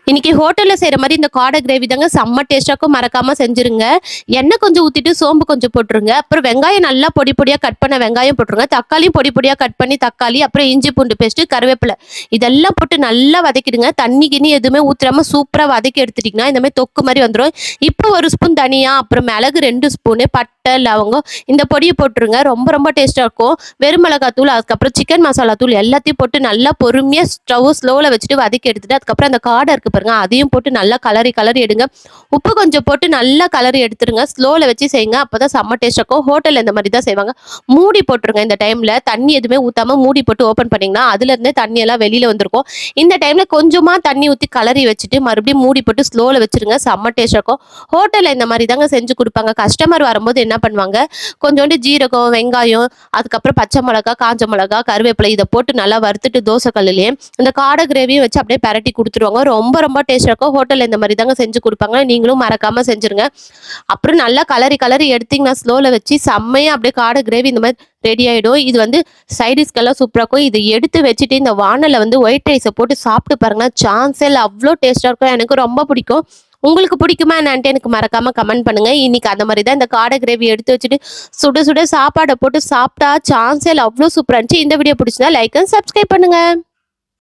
இன்னைக்கு ஹோட்டல்ல செய்யற மாதிரி இந்த காடை கிரேவி தாங்க செம்ம டேஸ்டாக்கும், மறக்காம செஞ்சிருங்க. எண்ணெய் கொஞ்சம் ஊத்திட்டு சோம்பு கொஞ்சம் போட்டுருங்க. அப்புறம் வெங்காயம் நல்லா பொடி பொடியா கட் பண்ண வெங்காயம் போட்டுருங்க. தக்காளியும் பொடி பொடியா கட் பண்ணி தக்காளி, அப்புறம் இஞ்சி பூண்டு பேஸ்ட், கருவேப்பிலை இதெல்லாம் போட்டு நல்லா வதக்கிடுங்க. தண்ணி கிண்ணி எதுவுமே ஊத்தாம சூப்பரா வதக்கி எடுத்துட்டீங்கன்னா இந்த மாதிரி தொக்கு மாதிரி வந்துடும். இப்போ ஒரு ஸ்பூன் தனியா, அப்புறம் மிளகு 2 ஸ்பூனு, பட்டை லவங்கம் இந்த பொடியை போட்டுருங்க. ரொம்ப ரொம்ப டேஸ்டா இருக்கும். வெறும் மிளகாய் தூள், அதுக்கப்புறம் சிக்கன் மசாலா தூள் எல்லாத்தையும் போட்டு நல்லா பொறுமையா ஸ்டவ் ஸ்லோல வச்சுட்டு வதக்கி எடுத்துட்டு, அதுக்கப்புறம் அந்த காடை இருக்கு பாருங்க, அதையும் போட்டு நல்லா கலரி கலரி எடுங்க. உப்பு கொஞ்சம் போட்டு நல்லா கலரி எடுத்துருங்க. ஸ்லோல வச்சு செய்யுங்க, அப்பதான் செம்ம டேஸ்ட் இருக்கும். ஹோட்டல்ல இந்த மாதிரி தான் செய்வாங்க. மூடி போட்டுருங்க. இந்த டைம்ல தண்ணி எதுவுமே ஊத்தாம மூடி போட்டு ஓபன் பண்ணீங்கன்னா அதுல இருந்தே தண்ணி எல்லாம் வெளியில வந்திருக்கும். இந்த டைம்ல கொஞ்சமா தண்ணி ஊத்தி கலரி வச்சுட்டு மறுபடியும் மூடி போட்டு ஸ்லோல வச்சிருங்க. செம்ம டேஸ்ட் இருக்கும். ஹோட்டல்ல இந்த மாதிரி தாங்க செஞ்சு கொடுப்பாங்க. கஸ்டமர் வரும்போது என்ன பண்ணுவாங்க, கொஞ்சோண்டு ஜீரகம், வெங்காயம், அதுக்கப்புறம் பச்சை மிளகா, காஞ்ச மிளகா, கருவேப்பிலை இதை போட்டு நல்லா வறுத்துட்டு தோசை கல்லுலயே இந்த காடை கிரேவியும் வச்சு அப்படியே பரட்டி கொடுத்துருவாங்க. ரொம்ப ரொம்ப டேஸ்டா இருக்கும். ஹோட்டல்ல இந்த மாதிரி தாங்க செஞ்சு கொடுப்பாங்க. நீங்களும் மறக்காம செஞ்சிருங்க. அப்புறம் நல்லா கலரி கலரி எடுத்தீங்கன்னா ஸ்லோல வச்சு செம்மையா அப்படியே காடை கிரேவி இந்த மாதிரி ரெடி ஆயிடும். இது வந்து சைடிஷ்கெல்லாம் சூப்பரா இருக்கும். இதை எடுத்து வச்சுட்டு இந்த வானல்ல வந்து ஒயிட் ரைஸை போட்டு சாப்பிட்டு பாருங்க. சான்ஸே இல்லை, அவ்வளோ டேஸ்டா இருக்கும். எனக்கு ரொம்ப பிடிக்கும். உங்களுக்கு பிடிக்குமா என்னான்ட்டு எனக்கு மறக்காம கமெண்ட் பண்ணுங்க. இன்னைக்கு அந்த மாதிரி தான் இந்த காடை கிரேவி எடுத்து வச்சுட்டு சுட சுட சாப்பாடை போட்டு சாப்பிட்டா சான்ஸே இல்லை, அவ்வளோ சூப்பரா இருந்துச்சு. இந்த வீடியோ பிடிச்சிருந்தா லைக் அண்ட் சப்ஸ்கிரைப் பண்ணுங்க.